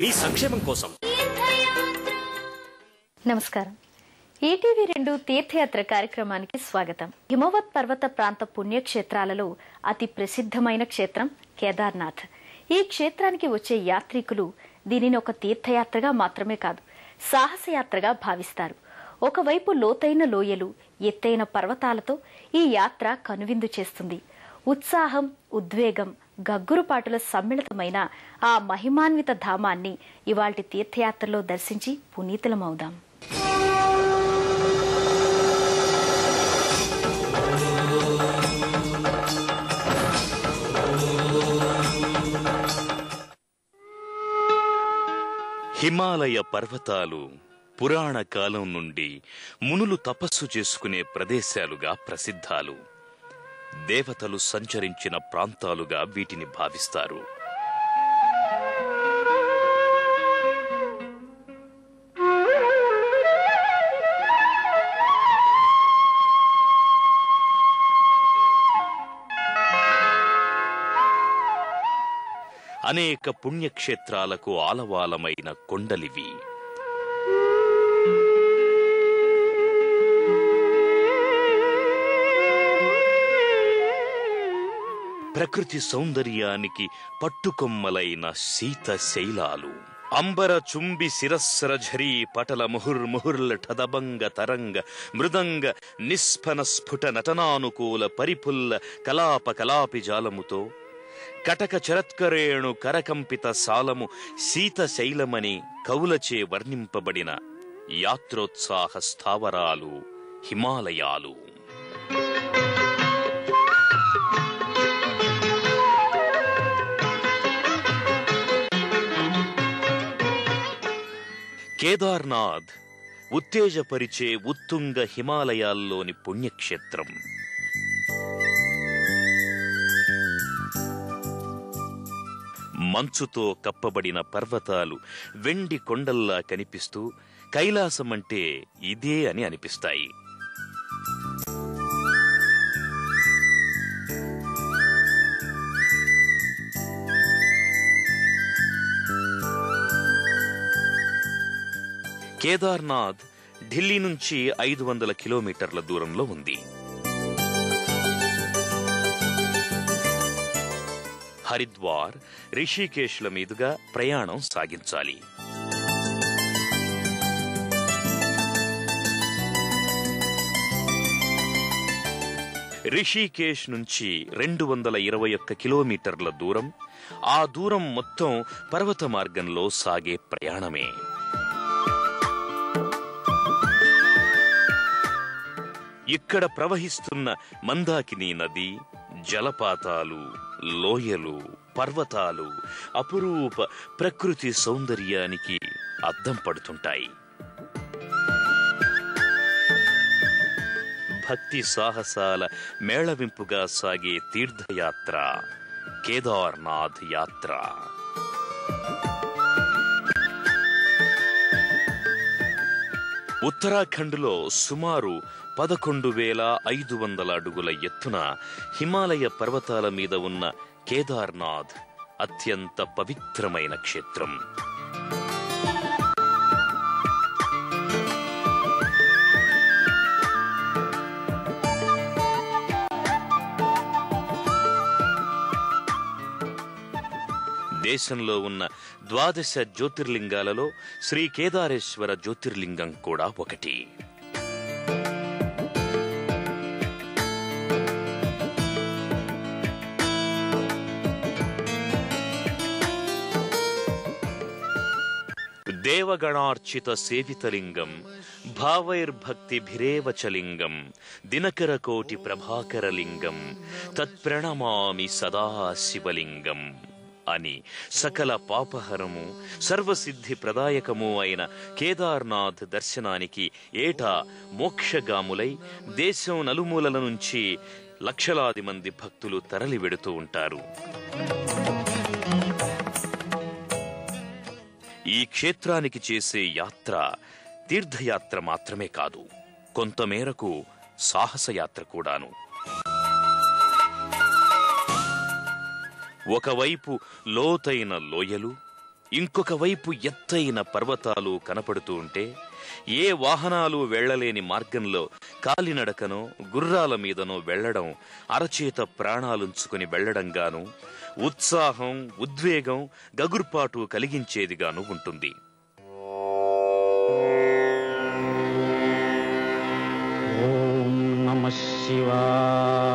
ఈ సంక్షేమం కోసం. నమస్కారం. ఈటీవీ 2 తీర్థయాత్ర కార్యక్రమానికి స్వాగతం. హిమవత్ పర్వత ప్రాంత పుణ్యక్షేత్రాలలో అతి ప్రసిద్ధమైన క్షేత్రం కేదార్నాథ్. ఈ క్షేత్రానికి వచ్చే యాత్రికులు దీనిని ఒక తీర్థయాత్రగా మాత్రమే కాదు, సాహసయాత్రగా భావిస్తారు. ఒకవైపు లోతైన లోయలు, ఎత్తైన పర్వతాలతో ఈ యాత్ర కనువిందు చేస్తుంది. ఉత్సాహం, ఉద్వేగం, గగ్గురుపాటుల సమ్మిళితమైన ఆ మహిమాన్విత ధామాన్ని ఇవాల్టి తీర్థయాత్రలో దర్శించి పునీతులమవుదాం. హిమాలయ పర్వతాలు పురాణ కాలం నుండి మునులు తపస్సు చేసుకునే ప్రదేశాలుగా ప్రసిద్ధాలు. దేవతలు సంచరించిన ప్రాంతాలుగా వీటిని భావిస్తారు. అనేక పుణ్యక్షేత్రాలకు ఆలవాలమైన కొండలివి. ప్రకృతి సౌందర్యానికి పట్టుకొమ్మలైన శీతశైలాలు. అంబర చుంబి శిరస్సరఝరీ పటల ముహుర్ముహుర్ల ఠదబంగ తరంగ మృదంగ నిస్ఫన స్ఫుట నటనానుకూల పరిపుల్ల కలాప కలాపి జాలముతో కటక చరత్కరేణు కరకంపిత సాలము శీతశైలమని కవులచే వర్ణింపబడిన యాత్రోత్సాహ స్థావరాలు హిమాలయాలు. కేదార్నాథ్ ఉత్తేజపరిచే ఉత్తుంగ హిమాలయాల్లోని పుణ్యక్షేత్రం. మంచుతో కప్పబడిన పర్వతాలు వెండి కొండల్లా కనిపిస్తూ కైలాసమంటే ఇదే అని అనిపిస్తాయి. కేదార్నాథ్ ఢిల్లీ నుంచి 500 కిలోమీటర్ల దూరంలో ఉంది. హరిద్వార్, రిషికేశ్ల మీదుగా ప్రయాణం సాగించాలి. రిషికేశ్ నుంచి 221 కిలోమీటర్ల దూరం. ఆ దూరం మొత్తం పర్వత మార్గంలో సాగే ప్రయాణమే. ఇక్కడ ప్రవహిస్తున్న మందాకిని నది, జలపాతాలు, లోయలు, పర్వతాలు అపురూప ప్రకృతి సౌందర్యానికి అద్దం పడుతుంటాయి. భక్తి సాహసాల మేళవింపుగా సాగే తీర్థయాత్ర కేదార్నాథ్ యాత్ర. ఉత్తరాఖండ్లో సుమారు 11,500 అడుగుల ఎత్తున హిమాలయ పర్వతాల మీద ఉన్న కేదార్నాథ్ అత్యంత పవిత్రమైన క్షేత్రం. దేశంలో ఉన్న 12 జ్యోతిర్లింగాలలో శ్రీ కేదారేశ్వర జ్యోతిర్లింగం కూడా ఒకటి. దేవగణార్చిత సేవితలింగం భావైర్భక్తిభిరేవ చ లింగం దినకరకోటి ప్రభాకరలింగం తత్ప్రణమామి సదా శివలింగం అని సకల పాపహరము, సర్వసిద్ధి ప్రదాయకము అయిన కేదార్నాథ్ దర్శనానికి ఏటా మోక్షగాములై దేశం నలుమూలల నుంచి లక్షలాది మంది భక్తులు తరలి వెడుతూ ఉంటారు. ఈ క్షేత్రానికి చేసే యాత్ర తీర్థయాత్ర మాత్రమే కాదు, కొంతమేరకు సాహసయాత్ర కూడాను. ఒకవైపు లోతైన లోయలు, ఇంకొక వైపు ఎత్తైన పర్వతాలు కనపడుతూ ఉంటే ఏ వాహనాలు వెళ్లలేని మార్గంలో కాలినడకనో గుర్రాల మీదనో వెళ్లడం అరచేత ప్రాణాలుంచుకుని వెళ్లడంగాను ఉత్సాహం, ఉద్వేగం, గగుర్పాటు కలిగించేదిగాను ఉంటుంది. ఓం నమః శివాయ.